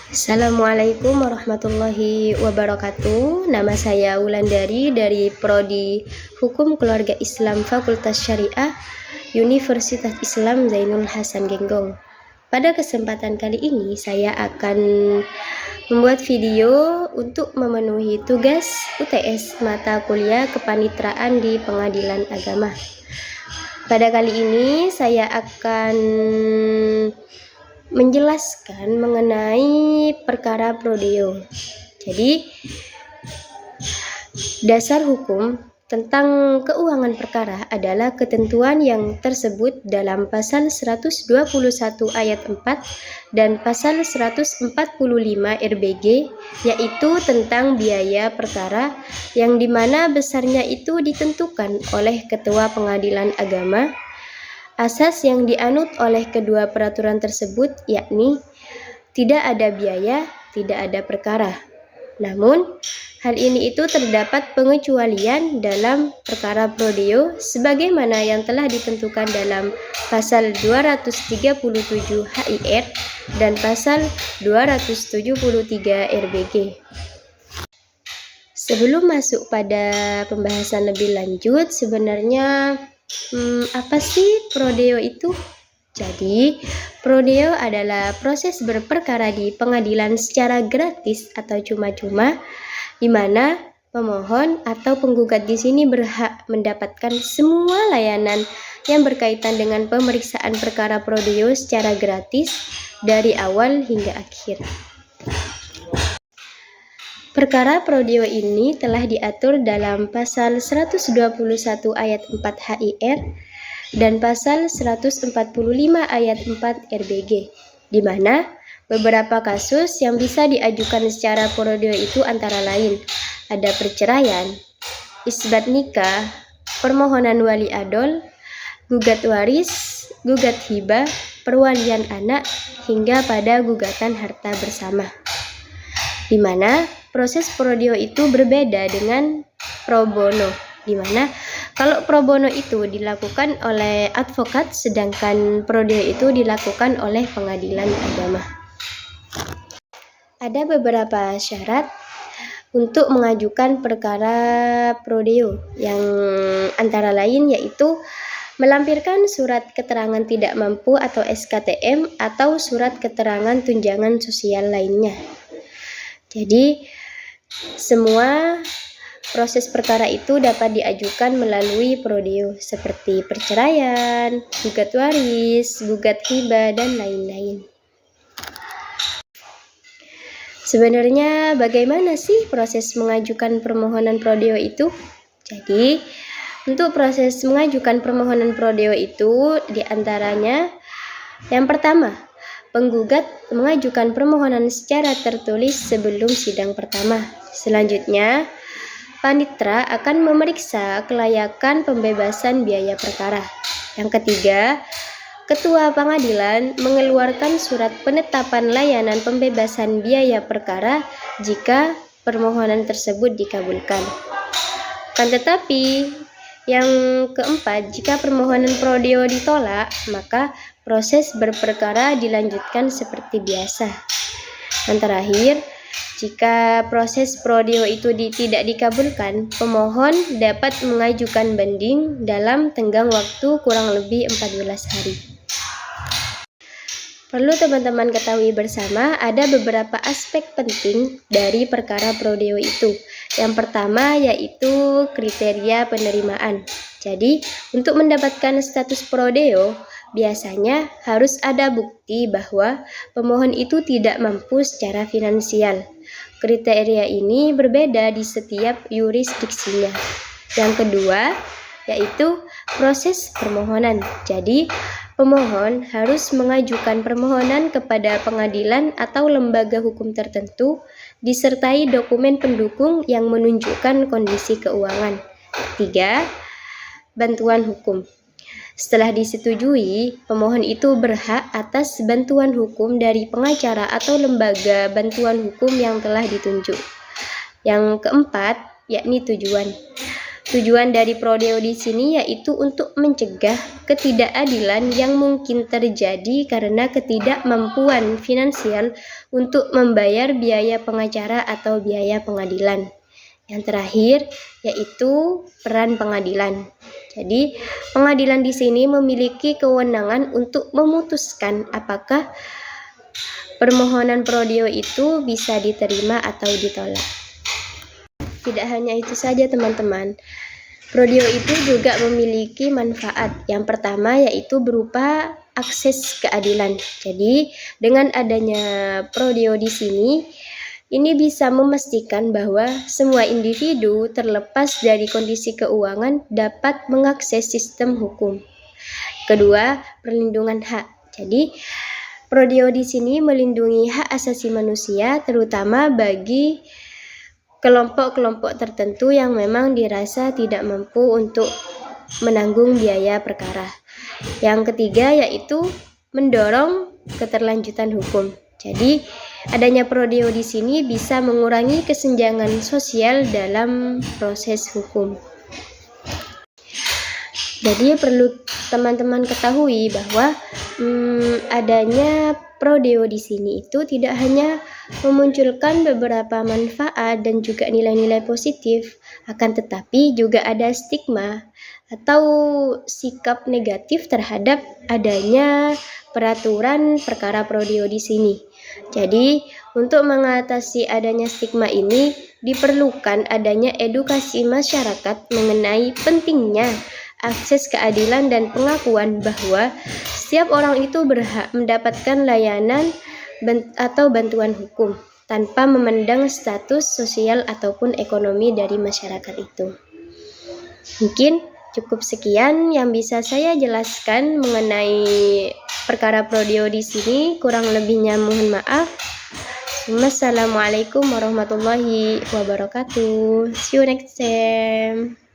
Assalamualaikum warahmatullahi wabarakatuh. Nama saya Wulandari dari Prodi Hukum Keluarga Islam Fakultas Syariah Universitas Islam Zainul Hasan Genggong. Pada kesempatan kali ini saya akan membuat video untuk memenuhi tugas UTS mata kuliah Kepanitraan di Pengadilan Agama. Pada kali ini saya akan menjelaskan mengenai perkara prodeo. Jadi, dasar hukum tentang keuangan perkara adalah ketentuan yang tersebut dalam pasal 121 ayat 4 dan pasal 145 RBG, yaitu tentang biaya perkara yang dimana besarnya itu ditentukan oleh Ketua Pengadilan Agama. Asas yang dianut oleh kedua peraturan tersebut yakni tidak ada biaya, tidak ada perkara. Namun, hal ini itu terdapat pengecualian dalam perkara prodeo sebagaimana yang telah ditentukan dalam pasal 237 HIR dan pasal 273 RBG. Sebelum masuk pada pembahasan lebih lanjut, sebenarnya apa sih prodeo itu? Jadi, prodeo adalah proses berperkara di pengadilan secara gratis atau cuma-cuma, di mana pemohon atau penggugat di sini berhak mendapatkan semua layanan yang berkaitan dengan pemeriksaan perkara prodeo secara gratis dari awal hingga akhir. Perkara prodeo ini telah diatur dalam pasal 121 ayat 4 HIR dan pasal 145 ayat 4 RBG, di mana beberapa kasus yang bisa diajukan secara prodeo itu antara lain ada perceraian, isbat nikah, permohonan wali adol, gugat waris, gugat hibah, perwalian anak, hingga pada gugatan harta bersama. Di mana proses prodeo itu berbeda dengan pro bono, di mana kalau pro bono itu dilakukan oleh advokat, sedangkan prodeo itu dilakukan oleh pengadilan agama. Ada beberapa syarat untuk mengajukan perkara prodeo, yang antara lain yaitu melampirkan surat keterangan tidak mampu atau SKTM atau surat keterangan tunjangan sosial lainnya. Jadi, semua proses perkara itu dapat diajukan melalui prodeo seperti perceraian, gugat waris, gugat hibah, dan lain-lain. Sebenarnya bagaimana sih proses mengajukan permohonan prodeo itu? Jadi, untuk proses mengajukan permohonan prodeo itu diantaranya yang pertama, penggugat mengajukan permohonan secara tertulis sebelum sidang pertama. Selanjutnya, panitera akan memeriksa kelayakan pembebasan biaya perkara. Yang ketiga, Ketua Pengadilan mengeluarkan surat penetapan layanan pembebasan biaya perkara jika permohonan tersebut dikabulkan. Kan tetapi, yang keempat, jika permohonan prodeo ditolak, maka proses berperkara dilanjutkan seperti biasa. Dan terakhir, jika proses prodeo itu tidak dikabulkan, pemohon dapat mengajukan banding dalam tenggang waktu kurang lebih 14 hari. Perlu teman-teman ketahui bersama, ada beberapa aspek penting dari perkara prodeo itu. Yang pertama yaitu kriteria penerimaan. Jadi, untuk mendapatkan status prodeo, biasanya harus ada bukti bahwa pemohon itu tidak mampu secara finansial. Kriteria ini berbeda di setiap yurisdiksinya. Yang kedua, yaitu proses permohonan. Jadi, pemohon harus mengajukan permohonan kepada pengadilan atau lembaga hukum tertentu disertai dokumen pendukung yang menunjukkan kondisi keuangan. Ketiga, bantuan hukum. Setelah disetujui, pemohon itu berhak atas bantuan hukum dari pengacara atau lembaga bantuan hukum yang telah ditunjuk. Yang keempat, yakni tujuan. Tujuan dari prodeo di sini yaitu untuk mencegah ketidakadilan yang mungkin terjadi karena ketidakmampuan finansial untuk membayar biaya pengacara atau biaya pengadilan. Yang terakhir yaitu peran pengadilan. Jadi, pengadilan di sini memiliki kewenangan untuk memutuskan apakah permohonan prodeo itu bisa diterima atau ditolak. Tidak hanya itu saja teman-teman, prodeo itu juga memiliki manfaat. Yang pertama yaitu berupa akses keadilan. Jadi dengan adanya prodeo di sini, ini bisa memastikan bahwa semua individu terlepas dari kondisi keuangan dapat mengakses sistem hukum. Kedua, perlindungan hak. Jadi prodeo di sini melindungi hak asasi manusia terutama bagi kelompok-kelompok tertentu yang memang dirasa tidak mampu untuk menanggung biaya perkara. Yang ketiga yaitu mendorong keterlanjutan hukum. Jadi, adanya prodeo di sini bisa mengurangi kesenjangan sosial dalam proses hukum. Jadi perlu teman-teman ketahui bahwa adanya prodeo di sini itu tidak hanya memunculkan beberapa manfaat dan juga nilai-nilai positif, akan tetapi juga ada stigma atau sikap negatif terhadap adanya peraturan perkara prodeo di sini. Jadi, untuk mengatasi adanya stigma ini diperlukan adanya edukasi masyarakat mengenai pentingnya akses keadilan dan pengakuan bahwa setiap orang itu berhak mendapatkan layanan atau bantuan hukum tanpa memandang status sosial ataupun ekonomi dari masyarakat itu. Mungkin cukup sekian yang bisa saya jelaskan mengenai perkara prodeo di sini. Kurang lebihnya mohon maaf. Wassalamualaikum warahmatullahi wabarakatuh. See you next time.